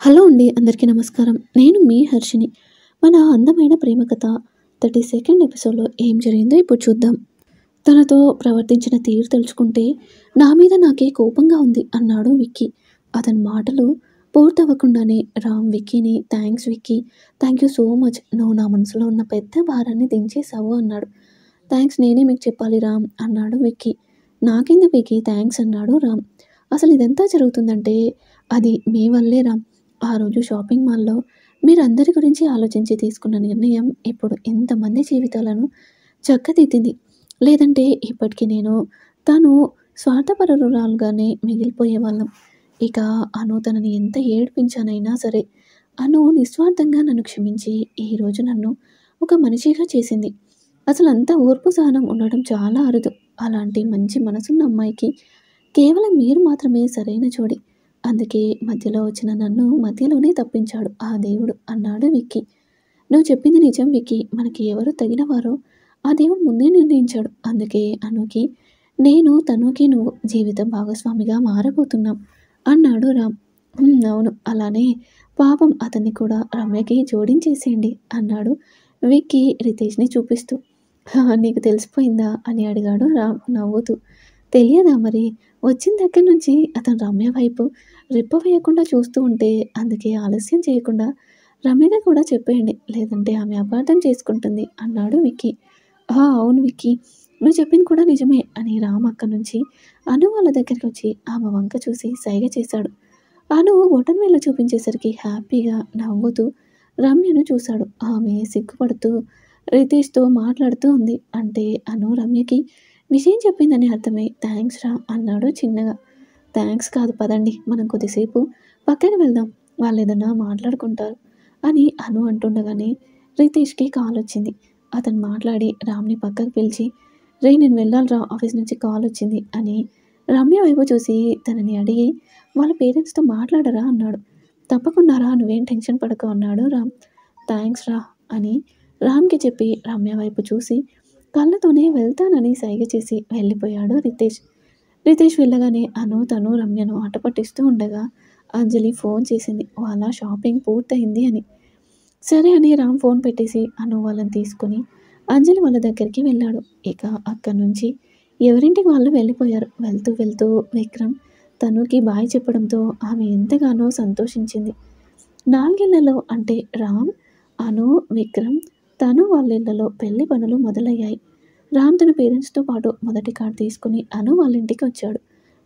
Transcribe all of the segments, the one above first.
Hello అండి. అందరికీ నమస్కారం. నేను మీ హర్షిని. మన అందమైన ప్రేమ కథ 32nd ఎపిసోడ్‌లో ఏం జరిగిందో ఇప్పుడు చూద్దాం. తనతో ప్రవర్తించిన తీరు తలుచుకుంటే నా మీద నాకే కోపంగా ఉంది అన్నాడు విక్కీ. అతని మాటలు పూర్తవ్వకుండానే రామ్ విక్కీని thanks Vicky. Thank you so much. నువ్వు నా మనసులో ఉన్న పెద్ద భారాన్ని దించేశావు అన్నాడు. థ్యాంక్స్ నేనే మీకు చెప్పాలి రామ్ అన్నాడు విక్కీ. నాకెందుకు విక్కీ థ్యాంక్స్ అన్నాడు రామ్. అసలు ఇదంతా జరుగుతుందంటే అది మీ వల్లే రామ్. ఆ రోజు షాపింగ్ మాల్‌లో మీరందరి గురించి ఆలోచించి తీసుకున్న నిర్ణయం ఇప్పుడు ఎంతమంది జీవితాలను చక్కదిద్దింది. లేదంటే ఇప్పటికి తను స్వార్థపరురాలుగానే మిగిలిపోయేవాళ్ళం. ఇక అను తనని ఎంత ఏడిపించానైనా సరే, అను నిస్వార్థంగా నన్ను క్షమించి ఈరోజు నన్ను ఒక మనిషిగా చేసింది. అసలంత ఓర్పు సహనం ఉండడం చాలా అరుదు. అలాంటి మంచి మనసున్న అమ్మాయికి కేవలం మీరు మాత్రమే సరైన జోడి. అందుకే మధ్యలో వచ్చిన నన్ను మధ్యలోనే తప్పించాడు ఆ దేవుడు అన్నాడు విక్కీ. నువ్వు చెప్పింది నిజం విక్కీ. మనకి ఎవరు తగినవారో ఆ దేవుడు ముందే నిర్ణయించాడు. అందుకే అనుకి తనుకి నువ్వు జీవితం భాగస్వామిగా మారబోతున్నాం అన్నాడు రామ్. అవును అలానే పాపం అతన్ని కూడా రమ్యకి జోడించేసేయండి అన్నాడు విక్కీ రితేష్ని చూపిస్తూ. నీకు తెలిసిపోయిందా అని అడిగాడు రామ్ నవ్వుతూ. తెలియదా మరి? వచ్చిన దగ్గర నుంచి అతను రమ్య వైపు రెప్ప వేయకుండా చూస్తూ ఉంటే అందుకే ఆలస్యం చేయకుండా రమ్యగా కూడా చెప్పేయండి. లేదంటే ఆమె అపార్థం చేసుకుంటుంది అన్నాడు విక్కీ. అవును విక్కీ. నువ్వు చెప్పింది కూడా నిజమే అని రామ్ అక్కడి నుంచి అను వాళ్ళ దగ్గరికి వచ్చి ఆమె వంక చూసి సైగ చేశాడు. అను బొటనవేలు చూపించేసరికి హ్యాపీగా నవ్వుతూ రమ్యను చూశాడు. ఆమె సిగ్గుపడుతూ రితేష్‌తో మాట్లాడుతూ ఉంది. అంటే అను రమ్యకి విషయం చెప్పిందని అర్థమై థ్యాంక్స్ రా అన్నాడు చిన్నగా. థ్యాంక్స్ కాదు పదండి మనం కొద్దిసేపు పక్కకి వెళ్దాం. వాళ్ళేదన్నా మాట్లాడుకుంటారు అని అను అంటుండగానే రితేష్‌కి కాల్ వచ్చింది. అతను మాట్లాడి రామ్‌ని పక్కకు పిలిచి రేయ్ నేను వెళ్ళాలిరా ఆఫీస్ నుంచి కాల్ వచ్చింది అని రమ్య వైపు చూసి తనని అడిగి వాళ్ళ పేరెంట్స్‌తో మాట్లాడరా అన్నాడు. తప్పకుండా రా నువ్వేం టెన్షన్ పడకు అన్నాడు రామ్. థ్యాంక్స్ రా అని రామ్‌కి చెప్పి రమ్య వైపు చూసి కళ్ళతోనే వెళ్తానని సైగ చేసి వెళ్ళిపోయాడు రితేష్. రితేష్ వెళ్ళగానే అను తను రమ్యను ఆట పట్టిస్తూ ఉండగా అంజలి ఫోన్ చేసింది వాళ్ళ షాపింగ్ పూర్తయింది అని. సరే అని రామ్ ఫోన్ పెట్టేసి అను వాళ్ళని తీసుకుని అంజలి వాళ్ళ దగ్గరికి వెళ్ళాడు. ఇక అక్కడి నుంచి ఎవరింటికి వాళ్ళు వెళ్ళిపోయారు. వెళ్తూ వెళ్తూ విక్రమ్ తనుకి బాయ్ చెప్పడంతో ఆమె ఎంతగానో సంతోషించింది. 4 ఏళ్లలో అంటే రామ్, అను, విక్రమ్, తను వాళ్ళ ఇళ్లలో పెళ్లి పనులు మొదలయ్యాయి. రామ్ తన పేరెంట్స్‌తో పాటు మొదటి కారు తీసుకుని అను వాళ్ళ ఇంటికి వచ్చాడు.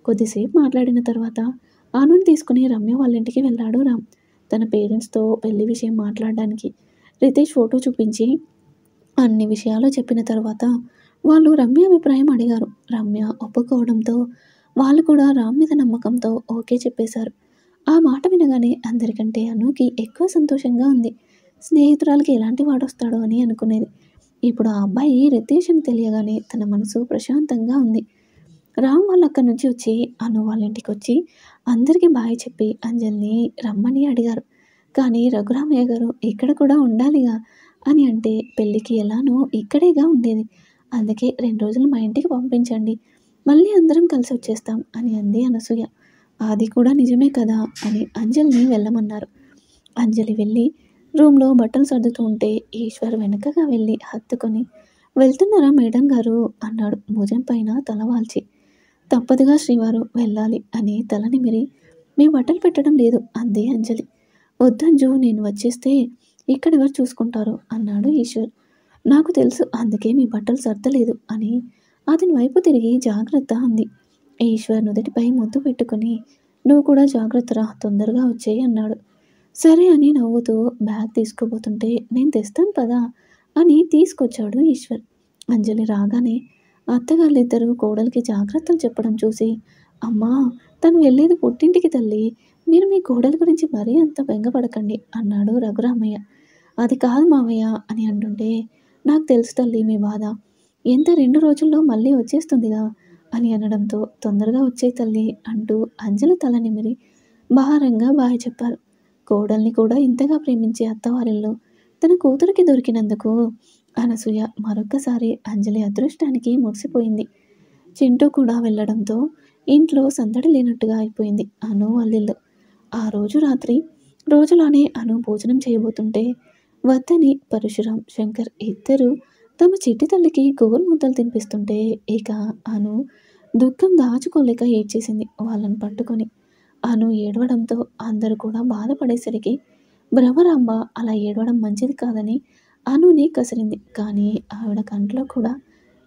కొద్దిసేపు మాట్లాడిన తర్వాత అనుని తీసుకుని రమ్య వాళ్ళ ఇంటికి వెళ్ళాడు రామ్. తన పేరెంట్స్‌తో పెళ్లి విషయం మాట్లాడడానికి రితేష్ ఫోటో చూపించి అన్ని విషయాలు చెప్పిన తర్వాత వాళ్ళు రమ్య అభిప్రాయం అడిగారు. రమ్య ఒప్పుకోవడంతో వాళ్ళు కూడా రామ్ మీద నమ్మకంతో ఓకే చెప్పేశారు. ఆ మాట వినగానే అందరికంటే అనుకి ఎక్కువ సంతోషంగా ఉంది. స్నేహితురాలికి ఎలాంటి వాడొస్తాడో అని అనుకునేది. ఇప్పుడు ఆ అబ్బాయి రితేష్ అని తెలియగానే తన మనసు ప్రశాంతంగా ఉంది. రామ్ వాళ్ళు అక్కడి నుంచి వచ్చి అను వాళ్ళ ఇంటికి వచ్చి అందరికీ బాయ్ చెప్పి అంజలిని రమ్మని అడిగారు. కానీ రఘురామయ్య గారు ఇక్కడ కూడా ఉండాలిగా అని అంటే పెళ్ళికి ఎలానో ఇక్కడేగా ఉండేది. అందుకే 2 రోజులు మా ఇంటికి పంపించండి. మళ్ళీ అందరం కలిసి వచ్చేస్తాం అని అంది అనసూయ. అది కూడా నిజమే కదా అని అంజలిని వెళ్ళమన్నారు. అంజలి వెళ్ళి రూమ్‌లో బట్టలు సర్దుతూ ఉంటే ఈశ్వర్ వెనకగా వెళ్ళి హత్తుకొని వెళ్తున్నారా మేడం గారు అన్నాడు భుజం పైన తల వాల్చి. తప్పదుగా శ్రీవారు వెళ్ళాలి అని తల నిమిరి మీ బట్టలు పెట్టడం లేదు అంది అంజలి. వద్దంజు నేను వచ్చేస్తే ఇక్కడెవరు చూసుకుంటారు అన్నాడు ఈశ్వర్. నాకు తెలుసు అందుకే మీ బట్టలు సర్దలేదు అని అతని వైపు తిరిగి జాగ్రత్త అంది. ఈశ్వర్ నుదుటిపై ముద్దు పెట్టుకుని నువ్వు కూడా జాగ్రత్తరా తొందరగా వచ్చేయి అన్నాడు. సరే అని నవ్వుతూ బ్యాగ్ తీసుకోబోతుంటే నేను తెస్తాను పదా అని తీసుకొచ్చాడు ఈశ్వర్. అంజలి రాగానే అత్తగాళ్ళిద్దరూ కోడలికి జాగ్రత్తలు చెప్పడం చూసి అమ్మా తను వెళ్ళేది పుట్టింటికి తల్లి. మీరు మీ కోడలి గురించి మరీ అంత బెంగపడకండి అన్నాడు రఘురామయ్య. అది కాదు మావయ్య అని అంటుంటే నాకు తెలుసు తల్లి మీ బాధ. ఎంత 2 రోజుల్లో మళ్ళీ వచ్చేస్తుందిగా అని అనడంతో తొందరగా వచ్చేయి తల్లి అంటూ అంజలి తల నిమిరి భారంగా బాయ్ చెప్పారు. కోడల్ని కూడా ఇంతగా ప్రేమించే అత్తవారిల్లో తన కూతురికి దొరికినందుకు అనసూయ మరొక్కసారి అంజలి అదృష్టానికి మురిసిపోయింది. చింటూ కూడా వెళ్ళడంతో ఇంట్లో సందడి లేనట్టుగా అయిపోయింది అను వాళ్ళిల్లు. ఆ రోజు రాత్రి రోజులానే అను భోజనం చేయబోతుంటే వద్దని పరశురాం, శంకర్ ఇద్దరూ తమ చిట్టి తల్లికి గోరు ముద్దలు తినిపిస్తుంటే ఇక అను దుఃఖం దాచుకోలేక ఏడ్చేసింది వాళ్ళని పట్టుకొని. అను ఏడవడంతో అందరూ కూడా బాధపడేసరికి భ్రమరాంబ అలా ఏడవడం మంచిది కాదని అనుని కసిరింది. కానీ ఆవిడ కంట్లో కూడా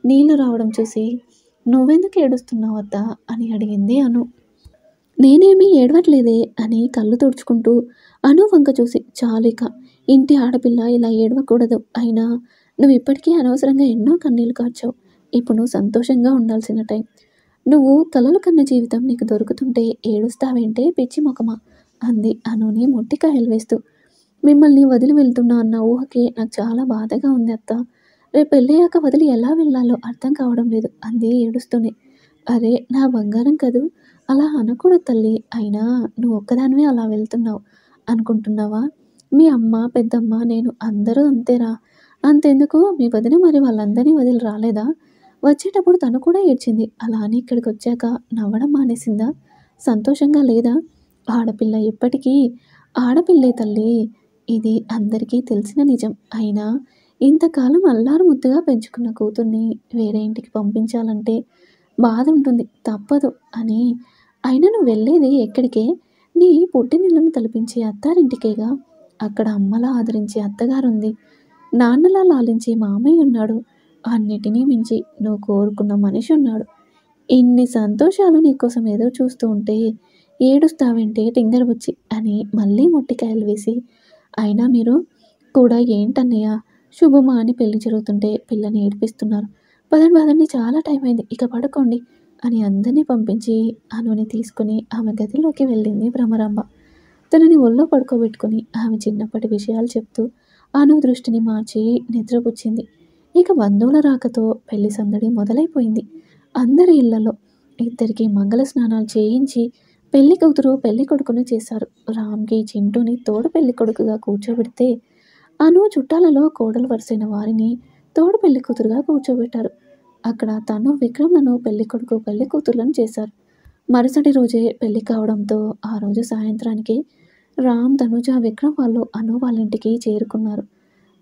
నీళ్లు రావడం చూసి నువ్వెందుకు ఏడుస్తున్నావు అత్తా అని అడిగింది అను. నేనేమీ ఏడవట్లేదే అని కళ్ళు తుడుచుకుంటూ అను వంక చూసి, చాలిక ఇంటి ఆడపిల్ల ఇలా ఏడవకూడదు. అయినా నువ్వు ఇప్పటికీ అనవసరంగా ఎన్నో కన్నీళ్లు కార్చావు. ఇప్పుడు నువ్వు సంతోషంగా ఉండాల్సిన టైం. నువ్వు కలలు కన్న జీవితం నీకు దొరుకుతుంటే ఏడుస్తావేంటే పిచ్చి మొఖమా అంది అనుని మొట్టికాయలు వేస్తూ. మిమ్మల్ని వదిలి వెళ్తున్నా అన్న ఊహకే నాకు చాలా బాధగా ఉంది అత్త. రేపు పెళ్ళయ్యాక వదిలి ఎలా వెళ్ళాలో అర్థం కావడం లేదు అంది ఏడుస్తూనే. అరే నా బంగారం కదూ, అలా అనకూడదు తల్లి. అయినా నువ్వు ఒక్కదానివే అలా వెళ్తున్నావు అనుకుంటున్నావా? మీ అమ్మ, పెద్దమ్మ, నేను అందరూ అంతేరా. అంతెందుకు మీ వదిన మరి వాళ్ళందరినీ వదిలి రాలేదా? వచ్చేటప్పుడు తను కూడా ఏడ్చింది. అలా అని ఇక్కడికి వచ్చాక నవ్వడం మానేసిందా? సంతోషంగా లేదా? ఆడపిల్ల ఎప్పటికీ ఆడపిల్లే తల్లి. ఇది అందరికీ తెలిసిన నిజం. అయినా ఇంతకాలం అల్లారు ముద్దుగా పెంచుకున్న కూతుర్ని వేరే ఇంటికి పంపించాలంటే బాధ ఉంటుంది, తప్పదు అని. అయినా నువ్వు వెళ్ళేది ఎక్కడికే? నీ పుట్టినిల్లును తలపించే అత్తారింటికేగా. అక్కడ అమ్మలా ఆదరించే అత్తగారుంది, నాన్నలా లాలించే మామయ్య ఉన్నాడు. అన్నిటినీ మించి నువ్వు కోరుకున్న మనిషి ఉన్నాడు. ఇన్ని సంతోషాలు నీకోసం ఎదురు చూస్తూ ఉంటే ఏడుస్తావేంటే టింగరబుచ్చి అని మళ్ళీ మొట్టికాయలు వేసి, అయినా మీరు కూడా ఏంటన్నయ్య, శుభమా అని పెళ్లి జరుగుతుంటే పిల్లని ఏడిపిస్తున్నారు. పదండి పదండి, చాలా టైం అయింది, ఇక పడుకోండి అని అందరినీ పంపించి అనుని తీసుకుని ఆమె గదిలోకి వెళ్ళింది భ్రమరాంబ. తనని ఒళ్ళో పడుకోబెట్టుకుని ఆమె చిన్నప్పటి విషయాలు చెప్తూ అను దృష్టిని మార్చి నిద్రపుచ్చింది. ఇక బంధువుల రాకతో పెళ్లి సందడి మొదలైపోయింది. అందరి ఇళ్లలో ఇద్దరికి మంగళ స్నానాలు చేయించి పెళ్లి కూతురు పెళ్లి కొడుకుని చేశారు. రామ్కి చింటూని తోడు పెళ్లి కొడుకుగా కూర్చోబెడితే అను చుట్టాలలో కోడలు వరుసైన వారిని తోడు పెళ్లి కూతురుగా కూర్చోబెట్టారు. అక్కడ తను విక్రమ్లను పెళ్లి కొడుకు పెళ్లి కూతుర్లను చేశారు. మరుసటి రోజే పెళ్లి కావడంతో ఆ రోజు సాయంత్రానికి రామ్, తనుజ, విక్రమ్ వాళ్ళు అను వాళ్ళ ఇంటికి చేరుకున్నారు.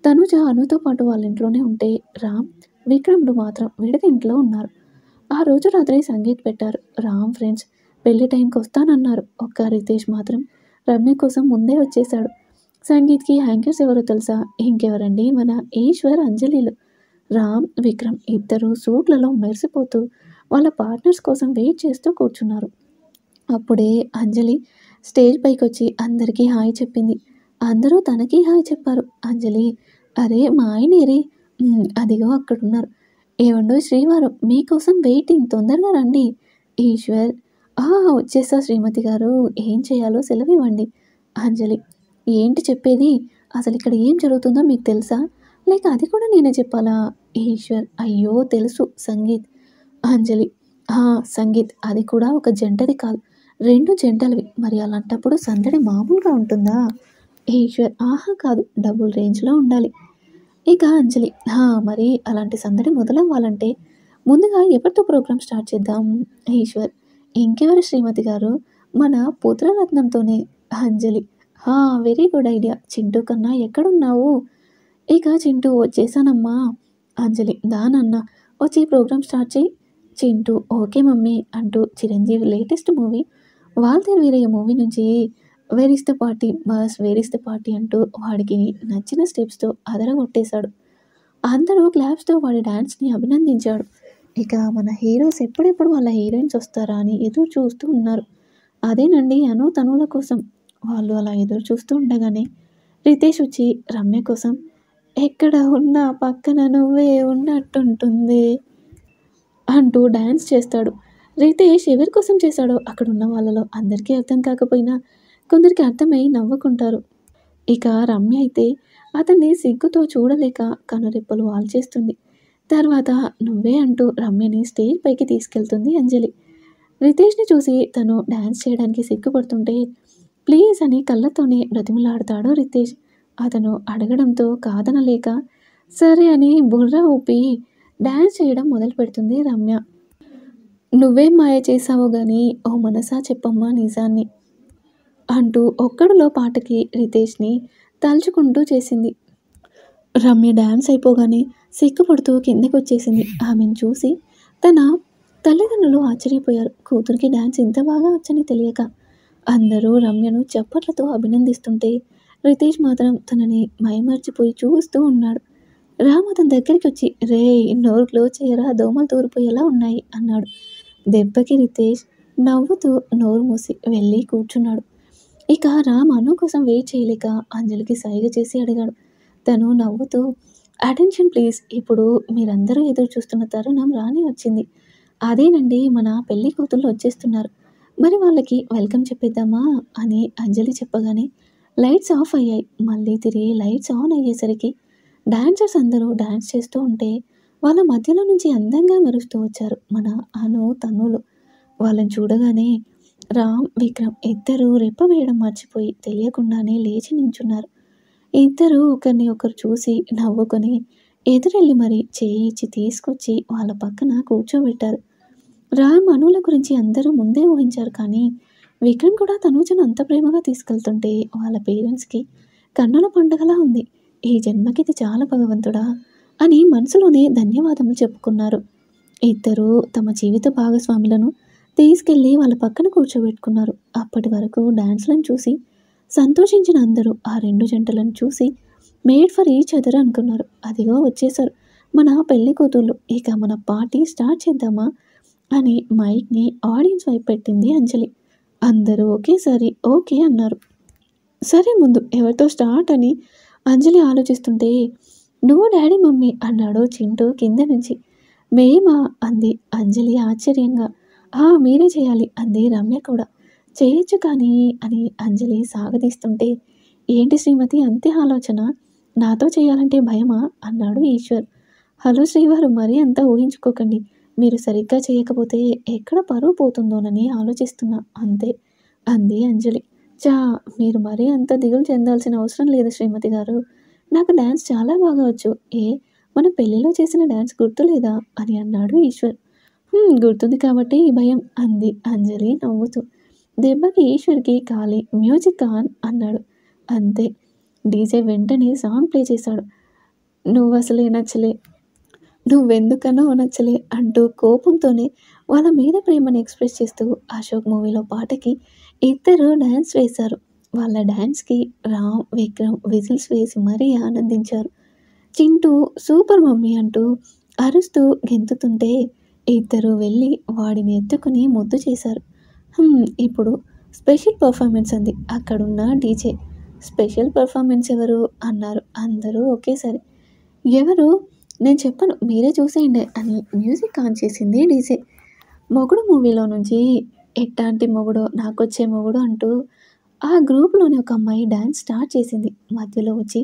తనుజ అనుతో పాటు వాళ్ళ ఇంట్లోనే ఉంటే రామ్, విక్రమ్లు మాత్రం విడిది ఇంట్లో ఉన్నారు. ఆ రోజు రాత్రి సంగీత్ పెట్టారు. రామ్ ఫ్రెండ్స్ పెళ్లి టైంకి వస్తానన్నారు. ఒక్క రితేష్ మాత్రం రమ్య కోసం ముందే వచ్చేశాడు. సంగీత్కి హ్యాంకర్స్ ఎవరో తెలుసా? ఇంకెవరండి, మన ఈశ్వర్, అంజలిలు. రామ్, విక్రమ్ ఇద్దరు సూట్లలో మెరిసిపోతూ వాళ్ళ పార్ట్నర్స్ కోసం వెయిట్ చేస్తూ కూర్చున్నారు. అప్పుడే అంజలి స్టేజ్ పైకి వచ్చి అందరికీ హాయ్ చెప్పింది. అందరూ తనకి హాయ్ చెప్పారు. అంజలి, అరే మా ఆయనేరే, అదిగో అక్కడున్నారు. ఏవండో శ్రీవారు, మీకోసం వెయిటింగ్, తొందరగా రండి. ఈశ్వర్, వచ్చేసా శ్రీమతి గారు, ఏం చేయాలో సెలవివ్వండి. అంజలి, ఏంటి చెప్పేది? అసలు ఇక్కడ ఏం జరుగుతుందో మీకు తెలుసా, లేక అది కూడా నేనే చెప్పాలా? ఈశ్వర్, అయ్యో తెలుసు. సంగీత్. అంజలి, సంగీత్, అది కూడా ఒక జంటది కాదు, రెండు జంటలవి. మరి అలాంటప్పుడు సందడి మామూలుగా ఉంటుందా? ఈశ్వర్, కాదు, డబుల్ రేంజ్లో ఉండాలి. ఇక అంజలి, మరి అలాంటి సందడి మొదలవ్వాలంటే ముందుగా ఎవరితో ప్రోగ్రామ్ స్టార్ట్ చేద్దాం? ఈశ్వర్, ఇంకెవరు శ్రీమతి గారు, మన పుత్రరత్నంతోనే. అంజలి, వెరీ గుడ్ ఐడియా. చింటూ కన్నా ఎక్కడున్నావు? ఇక చింటూ, వచ్చేసానమ్మా. అంజలి, దానన్న వచ్చి ప్రోగ్రామ్ స్టార్ట్ చేయి. చింటూ, ఓకే మమ్మీ అంటూ Chiranjeevi latest movie Waltair Veerayya movie నుంచి where is the party boss, where is the party అంటూ వాడికి నచ్చిన స్టెప్స్తో అదరగొట్టేశాడు. అందరూ క్లాప్స్తో వాడి డ్యాన్స్ని అభినందించాడు. ఇక మన హీరోస్ ఎప్పుడెప్పుడు వాళ్ళ హీరోయిన్స్ వస్తారా అని ఎదురు చూస్తూ ఉన్నారు. అదేనండి అను, తనుల కోసం. వాళ్ళు అలా ఎదురు చూస్తూ ఉండగానే రితేష్ వచ్చి రమ్య కోసం, ఎక్కడ ఉన్నా పక్కన నువ్వే ఉన్నట్టుంటుంది అంటూ డ్యాన్స్ చేస్తాడు. రితేష్ ఎవరి కోసం చేశాడో అక్కడున్న వాళ్ళలో అందరికీ అర్థం కాకపోయినా కొందరికి అర్థమై నవ్వుకుంటారు. ఇక రమ్య అయితే అతన్ని సిగ్గుతో చూడలేక కనురెప్పలు వాల్చేస్తుంది. తర్వాత నువ్వే అంటూ రమ్యని స్టేజ్ పైకి తీసుకెళ్తుంది అంజలి. రితేష్ని చూసి తను డ్యాన్స్ చేయడానికి సిగ్గుపడుతుంటే ప్లీజ్ అని కళ్ళతోనే బ్రతిమలాడతాడు రితేష్. అతను అడగడంతో కాదనలేక సరే అని బుర్ర ఊపి డ్యాన్స్ చేయడం మొదలు పెడుతుంది రమ్య. నువ్వేం మాయ చేశావో గాని ఓ మనసా చెప్పమ్మా నిజాన్ని అంటూ ఒక్కడులో పాటకి రితేష్ని తలుచుకుంటూ చేసింది. రమ్య డ్యాన్స్ అయిపోగానే సిగ్గుపడుతూ కిందకొచ్చేసింది. ఆమెను చూసి తన తల్లిదండ్రులు ఆశ్చర్యపోయారు. కూతురికి డ్యాన్స్ ఇంత బాగా వచ్చని తెలియక. అందరూ రమ్యను చప్పట్లతో అభినందిస్తుంటే రితేష్ మాత్రం తనని మైమర్చిపోయి చూస్తూ ఉన్నాడు. రామ్ అతని దగ్గరికి వచ్చి, రేయ్ నోరు క్లోజ్ చేయరా, దోమలు తూరిపోయేలా ఉన్నాయి అన్నాడు. దెబ్బకి రితేష్ నవ్వుతూ నోరు మూసి వెళ్ళి కూర్చున్నాడు. ఇక రామ్ అను కోసం వెయిట్ చేయలేక అంజలికి సైగ చేసి అడిగాడు. తను నవ్వుతూ, అటెన్షన్ ప్లీజ్, ఇప్పుడు మీరందరూ ఎదురు చూస్తున్న తరుణం రానే వచ్చింది. అదేనండి, మన పెళ్లి కూతుళ్ళు వచ్చేస్తున్నారు. మరి వాళ్ళకి వెల్కమ్ చెప్పేద్దామా అని అంజలి చెప్పగానే లైట్స్ ఆఫ్ అయ్యాయి. మళ్ళీ తిరిగి లైట్స్ ఆన్ అయ్యేసరికి డాన్సర్స్ అందరూ డాన్స్ చేస్తూ ఉంటే వాళ్ళ మధ్యలో నుంచి అందంగా మెరుస్తూ వచ్చారు మన అను, తన్నులు. వాళ్ళని చూడగానే రామ్, విక్రమ్ ఇద్దరూ రెప్ప వేయడం మర్చిపోయి తెలియకుండానే లేచి నించున్నారు. ఇద్దరూ ఒకరిని ఒకరు చూసి నవ్వుకొని ఎదురెళ్ళి మరి చేయి ఇచ్చి తీసుకొచ్చి వాళ్ళ పక్కన కూర్చోబెట్టారు. రామ్, అనుల గురించి అందరూ ముందే ఊహించారు. కానీ విక్రమ్ కూడా తనూజను అంత ప్రేమగా తీసుకెళ్తుంటే వాళ్ళ పేరెంట్స్కి కన్నుల పండుగలా ఉంది. ఈ జన్మకి ఇది చాలా భగవంతుడా అని మనసులోనే ధన్యవాదములు చెప్పుకున్నారు. ఇద్దరూ తమ జీవిత భాగస్వాములను తీసుకెళ్ళి వాళ్ళ పక్కన కూర్చోబెట్టుకున్నారు. అప్పటి వరకు డాన్స్లను చూసి సంతోషించిన అందరూ ఆ రెండు జంటలను చూసి మేడ్ ఫర్ ఈచ్ అదర్ అనుకున్నారు. అదిగో వచ్చేసారు మన పెళ్లి కూతుళ్ళు, ఇక మన పార్టీ స్టార్ట్ చేద్దామా అని మైక్ని ఆడియన్స్ వైపు పెట్టింది అంజలి. అందరూ ఒకేసారి ఓకే అన్నారు. సరే, ముందు ఎవరితో స్టార్ట్ అని అంజలి ఆలోచిస్తుంటే, నువ్వు డాడీ మమ్మీ అన్నాడు చింటూ కింద నుంచి. మేమా అంది అంజలి ఆశ్చర్యంగా. మీరే చేయాలి అంది రమ్య కూడా. చేయొచ్చు కానీ అని అంజలి సాగదీస్తుంటే, ఏంటి శ్రీమతి అంతే ఆలోచన, నాతో చేయాలంటే భయమా అన్నాడు ఈశ్వర్. హలో శ్రీవారు, మరీ అంతా ఊహించుకోకండి. మీరు సరిగ్గా చేయకపోతే ఎక్కడ పరువు పోతుందోనని ఆలోచిస్తున్నా అంతే అంది అంజలి. మీరు మరీ అంత దిగులు చెందాల్సిన అవసరం లేదు శ్రీమతి గారు. నాకు డ్యాన్స్ చాలా బాగా వచ్చు. మన పెళ్ళిలో చేసిన డ్యాన్స్ గుర్తులేదా అని అన్నాడు ఈశ్వర్. గుర్తుంది కాబట్టి ఈ భయం అంది అంజలి నవ్వుతూ. దెబ్బకి ఈశ్వర్కి ఖాళీ, మ్యూజిక్ ఆన్ అన్నాడు. అంతే, డీజే వెంటనే సాంగ్ ప్లే చేశాడు. నువ్వు అసలే నచ్చలే, నువ్వెందుకనో నచ్చలే అంటూ కోపంతోనే వాళ్ళ మీద ప్రేమను ఎక్స్ప్రెస్ చేస్తూ అశోక్ మూవీలో పాటకి ఇద్దరు డ్యాన్స్ వేశారు. వాళ్ళ డ్యాన్స్కి రామ్, విక్రమ్ విజిల్స్ వేసి మరీ ఆనందించారు. చింటూ సూపర్ మమ్మీ అంటూ అరుస్తూ గెంతుతుంటే ఇద్దరు వెళ్ళి వాడిని ఎత్తుకుని ముద్దు చేశారు. ఇప్పుడు స్పెషల్ పర్ఫార్మెన్స్ అంది అక్కడున్న డీజే. స్పెషల్ పర్ఫార్మెన్స్ ఎవరు అన్నారు అందరూ ఒకేసారి. ఎవరు, నేను చెప్పను, మీరే చూసేయండి అని మ్యూజిక్ ఆన్ చేసింది డీజే. మొగుడు మూవీలో నుంచి ఎట్టాంటి మొగుడో నాకొచ్చే మొగుడు అంటూ ఆ గ్రూప్లోని ఒక అమ్మాయి డ్యాన్స్ స్టార్ట్ చేసింది. మధ్యలో వచ్చి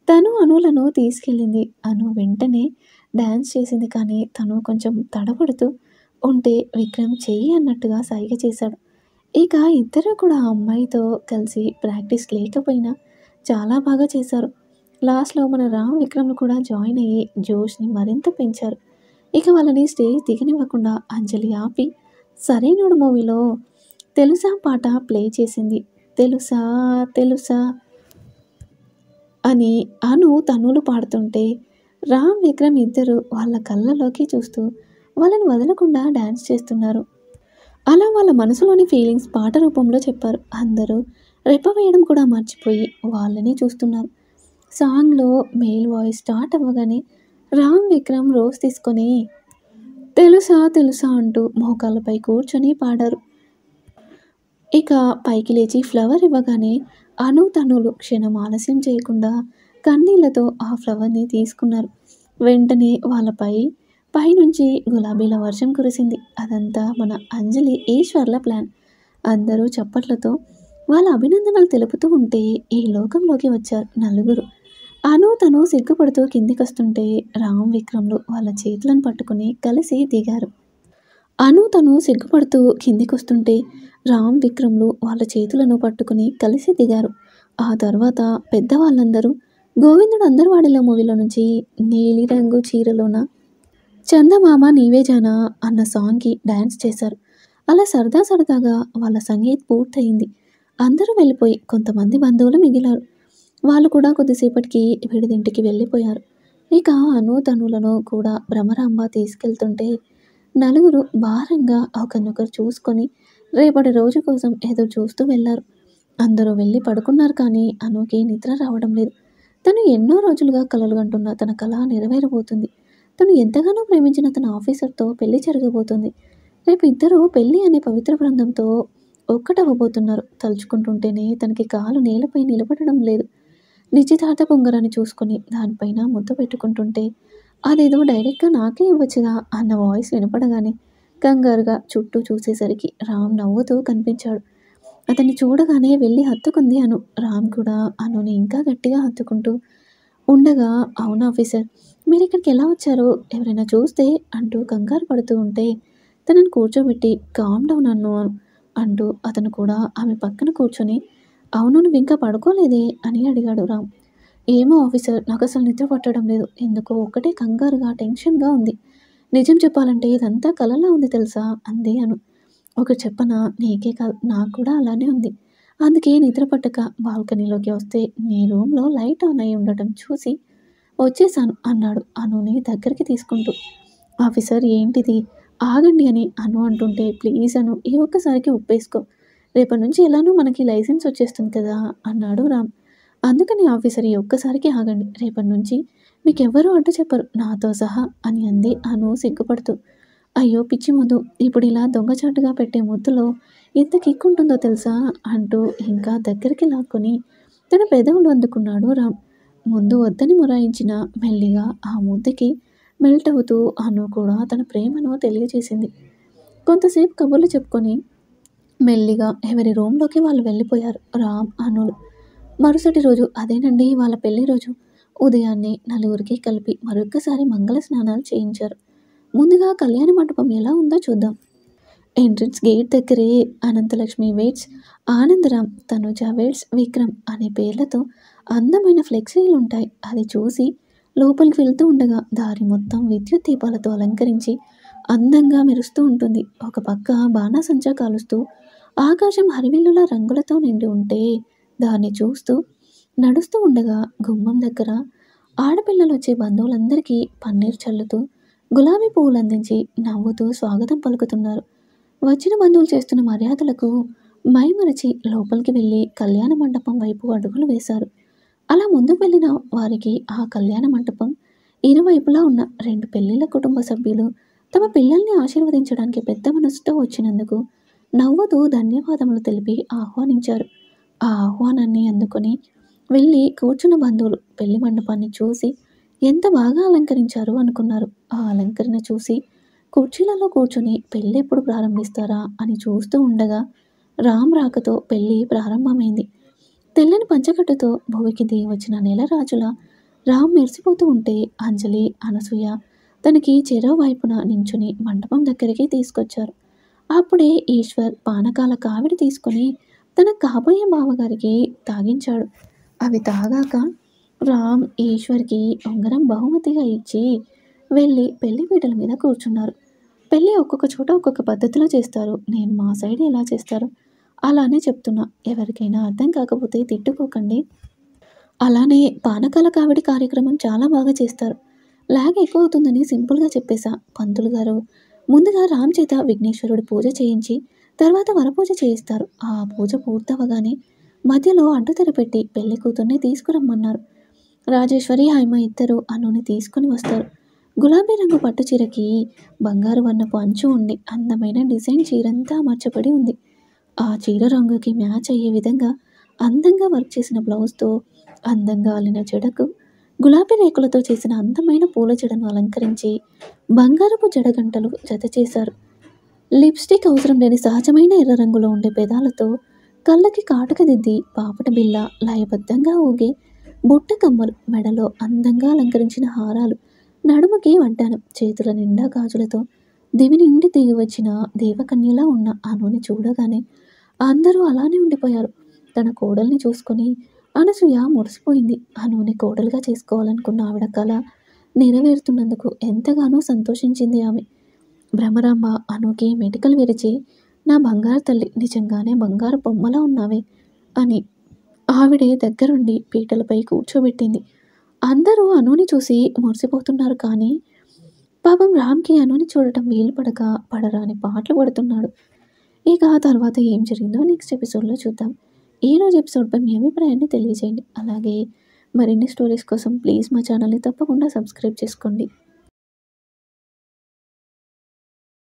తను అనులను తీసుకెళ్ళింది. అను వెంటనే డ్యాన్స్ చేసింది. కానీ తను కొంచెం తడబడుతూ ఉంటే విక్రమ్ చెయ్యి అన్నట్టుగా సైగ చేశాడు. ఇక ఇద్దరు కూడా ఆ అమ్మాయితో కలిసి ప్రాక్టీస్ లేకపోయినా చాలా బాగా చేశారు. లాస్ట్లో మన రామ్, విక్రమ్లు కూడా జాయిన్ అయ్యి జోష్ని మరింత పెంచారు. ఇక వాళ్ళని స్టేజ్ దిగనివ్వకుండా అంజలి ఆపి సరైనోడు మూవీలో తెలుసా పాట ప్లే చేసింది. తెలుసా తెలుసా అని అను, తన్నులు పాడుతుంటే రామ్, విక్రమ్ ఇద్దరు వాళ్ళ కళ్ళలోకి చూస్తూ వాళ్ళని వదలకుండా డ్యాన్స్ చేస్తున్నారు. అలా వాళ్ళ మనసులోని ఫీలింగ్స్ పాట రూపంలో చెప్పారు. అందరూ రెప్ప వేయడం కూడా మర్చిపోయి వాళ్ళని చూస్తున్నారు. సాంగ్లో మేల్ వాయిస్ స్టార్ట్ అవ్వగానే రామ్, విక్రమ్ రోజ్ తీసుకొని తెలుసా తెలుసా అంటూ మోకాళ్ళపై కూర్చొని పాడారు. ఇక పైకి లేచి ఫ్లవర్ ఇవ్వగానే అను, తనులు క్షణం ఆలస్యం చేయకుండా కన్నీళ్లతో ఆ ఫ్లవర్ని తీసుకున్నారు. వెంటనే వాళ్ళపై పైనుంచి గులాబీల వర్షం కురిసింది. అదంతా మన అంజలి, ఈశ్వర్ల ప్లాన్. అందరూ చప్పట్లతో వాళ్ళ అభినందనలు తెలుపుతూ ఉంటే ఈ లోకంలోకి వచ్చారు నలుగురు. అను, తను సిగ్గుపడుతూ కిందికొస్తుంటే రామ్, విక్రమ్లు వాళ్ళ చేతులను పట్టుకుని కలిసి దిగారు. అను, తను సిగ్గుపడుతూ కిందికొస్తుంటే రామ్, విక్రమ్లు వాళ్ళ చేతులను పట్టుకుని కలిసి దిగారు. ఆ తర్వాత పెద్దవాళ్ళందరూ గోవిందుడు అందరివాడిలో మూవీలో నుంచి నీలిరంగు చీరలోన చందమామ నీవే జానా అన్న సాంగ్కి డ్యాన్స్ చేశారు. అలా సరదాగా వాళ్ళ సంగీత్ పూర్తయింది. అందరూ వెళ్ళిపోయి కొంతమంది బంధువులు మిగిలారు. వాళ్ళు కూడా కొద్దిసేపటికి విడిదింటికి వెళ్ళిపోయారు. ఇక అను తనులను కూడా భ్రమరాంబ తీసుకెళ్తుంటే నలుగురు భారంగా ఒకరినొకరు చూసుకొని రేపటి రోజు కోసం ఎదురు చూస్తూ వెళ్ళారు. అందరూ వెళ్ళి పడుకున్నారు కానీ అనుకి నిద్ర రావడం లేదు. తను ఎన్నో రోజులుగా కలలు కంటున్న తన కల నెరవేరబోతుంది. తను ఎంతగానో ప్రేమించిన తన ఆఫీసర్తో పెళ్లి జరగబోతుంది. రేపు ఇద్దరూ పెళ్లి అనే పవిత్ర బంధంతో ఒక్కటవ్వబోతున్నారు. తలుచుకుంటుంటేనే తనకి కాలు నేలపై నిలబడడం లేదు. నిశ్చితార్థ ఉంగరాన్ని చూసుకొని దానిపైన ముద్దు పెట్టుకుంటుంటే అదేదో డైరెక్ట్గా నాకే ఇవ్వచ్చుగా అన్న వాయిస్ వినపడగానే కంగారుగా చుట్టూ చూసేసరికి రామ్ నవ్వుతూ కనిపించాడు. అతన్ని చూడగానే వెళ్ళి హత్తుకుంది అను. రామ్ కూడా అనుని ఇంకా గట్టిగా హత్తుకుంటూ ఉండగా, అవును ఆఫీసర్, మీరు ఇక్కడికి ఎలా వచ్చారో ఎవరైనా చూస్తే అంటూ కంగారు పడుతూ ఉంటే తనని కూర్చోబెట్టి కామ్ డౌన్ అన్ను అంటూ అతను కూడా ఆమె పక్కన కూర్చొని, అవును నువ్వు ఇంకా పడుకోలేదే అని అడిగాడు రామ్. ఏమో ఆఫీసర్, నాకు అసలు నిద్ర పట్టడం లేదు. ఎందుకో ఒకటే కంగారుగా టెన్షన్గా ఉంది. నిజం చెప్పాలంటే ఇదంతా కలలా ఉంది తెలుసా అంది అను. ఒకటి చెప్పనా, నీకే కాదు నాకు కూడా అలానే ఉంది. అందుకే నిద్ర పట్టక బాల్కనీలోకి వస్తే నీ రూమ్లో లైట్ ఆన్ అయి ఉండటం చూసి వచ్చేసాను అన్నాడు అనుని దగ్గరికి తీసుకుంటూ. ఆఫీసర్ ఏంటిది, ఆగండి అని అను అంటుంటే, ప్లీజ్ అను ఈ ఒక్కసారికి ఒప్పేసుకో, రేపటి నుంచి ఎలానో మనకి లైసెన్స్ వచ్చేస్తుంది కదా అన్నాడు రామ్. అందుకని ఆఫీసర్ ఈ ఒక్కసారికి ఆగండి, రేపటి నుంచి మీకెవ్వరూ అడ్డు చెప్పరు నాతో సహా అని అంది అను సిగ్గుపడుతూ. అయ్యో పిచ్చి ముద్దు, ఇప్పుడు ఇలా దొంగచాటుగా పెట్టే ముద్దులో ఎంత కిక్కుంటుందో తెలుసా అంటూ ఇంకా దగ్గరికి లాక్కొని తన పెదవులు అందుకున్నాడు రామ్. ముందు వద్దని మొరాయించిన మెల్లిగా ఆ ముద్దుకి మెల్ట్ అవుతూ అను కూడా తన ప్రేమను తెలియజేసింది. కొంతసేపు కబుర్లు చెప్పుకొని మెల్లిగా ఎవరి రూమ్లోకి వాళ్ళు వెళ్ళిపోయారు రామ్ అనులు. మరుసటి రోజు అదేనండి వాళ్ళ పెళ్లి రోజు. ఉదయాన్నే నలుగురికి కలిపి మరొక్కసారి మంగళ స్నానాలు చేయించారు. ముందుగా కళ్యాణ మండపం ఎలా ఉందో చూద్దాం. ఎంట్రన్స్ గేట్ దగ్గరే అనంతలక్ష్మి వెయిట్స్, ఆనందరామ్, తనుజ వెయిట్స్, విక్రమ్ అనే పేర్లతో అందమైన ఫ్లెక్సీలు ఉంటాయి. అది చూసి లోపలికి వెళ్తూ ఉండగా దారి మొత్తం విద్యుత్ దీపాలతో అలంకరించి అందంగా మెరుస్తూ ఉంటుంది. ఒక పక్క బాణాసంచా కాలుస్తూ ఆకాశం హరివిల్లుల రంగులతో నిండి ఉంటే దాన్ని చూస్తూ నడుస్తూ ఉండగా గుమ్మం దగ్గర ఆడపిల్లలు వచ్చే బంధువులందరికీ పన్నీర్ చల్లుతూ గులాబీ పువ్వులు అందించి నవ్వుతూ స్వాగతం పలుకుతున్నారు. వచ్చిన బంధువులు చేస్తున్న మర్యాదలకు మైమరచి లోపలికి వెళ్ళి కళ్యాణ మండపం వైపు అడుగులు వేశారు. అలా ముందుకు వెళ్ళిన వారికి ఆ కళ్యాణ మంటపం ఇరువైపులా ఉన్న రెండు పెళ్లిళ్ళ కుటుంబ సభ్యులు తమ పిల్లల్ని ఆశీర్వదించడానికి పెద్ద మనసుతో వచ్చినందుకు నవ్వుతూ ధన్యవాదములు తెలిపి ఆహ్వానించారు. ఆ ఆహ్వానాన్ని అందుకొని వెళ్ళి కూర్చున్న బంధువులు పెళ్లి మండపాన్ని చూసి ఎంత బాగా అలంకరించారు అనుకున్నారు. ఆ అలంకరణ చూసి కుర్చీలలో కూర్చొని పెళ్ళి ఎప్పుడు ప్రారంభిస్తారా అని చూస్తూ ఉండగా రామ్ రాకతో పెళ్ళి ప్రారంభమైంది. తెల్లని పంచకట్టుతో భువికి దిగి వచ్చిన నెలరాజుల రామ్ మెరిసిపోతూ ఉంటే అంజలి, అనసూయ తనకి చెరో వైపున నించుని మండపం దగ్గరికి తీసుకొచ్చారు. అప్పుడే ఈశ్వర్ పానకాల కావిడి తీసుకొని తన కాబోయే బావగారికి తాగించాడు. అవి తాగాక రామ్ ఈశ్వర్కి ఉంగరం బహుమతిగా ఇచ్చి వెళ్ళి పెళ్లి పీటల మీద కూర్చున్నారు. పెళ్ళి ఒక్కొక్క చోట ఒక్కొక్క పద్ధతిలో చేస్తారు. నేను మా సైడ్ ఎలా చేస్తారో అలానే చెప్తున్నా. ఎవరికైనా అర్థం కాకపోతే తిట్టుకోకండి. అలానే పానకాల కావిడి కార్యక్రమం చాలా బాగా చేస్తారు. లాగ్ ఎక్కువ అవుతుందని సింపుల్గా చెప్పేశా. పంతులు గారు ముందుగా రామ్ చేత విఘ్నేశ్వరుడి పూజ చేయించి తర్వాత వరపూజ చేయిస్తారు. ఆ పూజ పూర్తవగానే మధ్యలో అడ్డుతెర పెట్టి పెళ్లి కూతుర్ని తీసుకురమ్మన్నారు. రాజేశ్వరి, హైమ ఇద్దరు అనుని తీసుకుని వస్తారు. గులాబీ రంగు పట్టు చీరకి బంగారు వర్ణపు అంచు ఉండి అందమైన డిజైన్ చీరంతా అమర్చబడి ఉంది. ఆ చీర రంగుకి మ్యాచ్ అయ్యే విధంగా అందంగా వర్క్ చేసిన బ్లౌజ్తో అందంగా అల్లిన జడకు గులాబీ రేకులతో చేసిన అందమైన పూల జడను అలంకరించి బంగారపు జడగంటలు జత చేశారు. లిప్స్టిక్ అవసరం లేని సహజమైన ఎర్ర రంగులో ఉండే పెదాలతో కళ్ళకి కాటుక దిద్ది పాపట బిల్ల, లయబద్ధంగా ఊగే బుట్ట కమ్మలు, మెడలో అందంగా అలంకరించిన హారాలు, నడుముకి వడ్డానం, చేతుల నిండా గాజులతో దివి నుండి దిగి వచ్చిన దేవకన్యలా ఉన్న అనుని చూడగానే అందరూ అలానే ఉండిపోయారు. తన కోడల్ని చూసుకొని అనసూయ మురిసిపోయింది. అనుని కోడలుగా చేసుకోవాలనుకున్న ఆవిడ కళ నెరవేరుతున్నందుకు ఎంతగానో సంతోషించింది ఆమె. భ్రమరాంబ అనుకి మెటికలు విరిచి, నా బంగారు తల్లి, నిజంగానే బంగారు బొమ్మలా ఉన్నావే, అని ఆవిడే దగ్గరుండి పీటలపై కూర్చోబెట్టింది. అందరూ అనుని చూసి మురిసిపోతున్నారు కానీ పాపం రామ్‌కి అనుని చూడటం వీలు పడక పడరాని పాటలు పడుతున్నాడు. ఇక ఆ తర్వాత ఏం జరిగిందో నెక్స్ట్ ఎపిసోడ్‌లో చూద్దాం. ఈరోజు ఎపిసోడ్‌పై మీ అభిప్రాయాన్ని తెలియజేయండి. అలాగే మరిన్ని స్టోరీస్ కోసం ప్లీజ్ మా ఛానల్‌ని తప్పకుండా సబ్స్క్రైబ్ చేసుకోండి.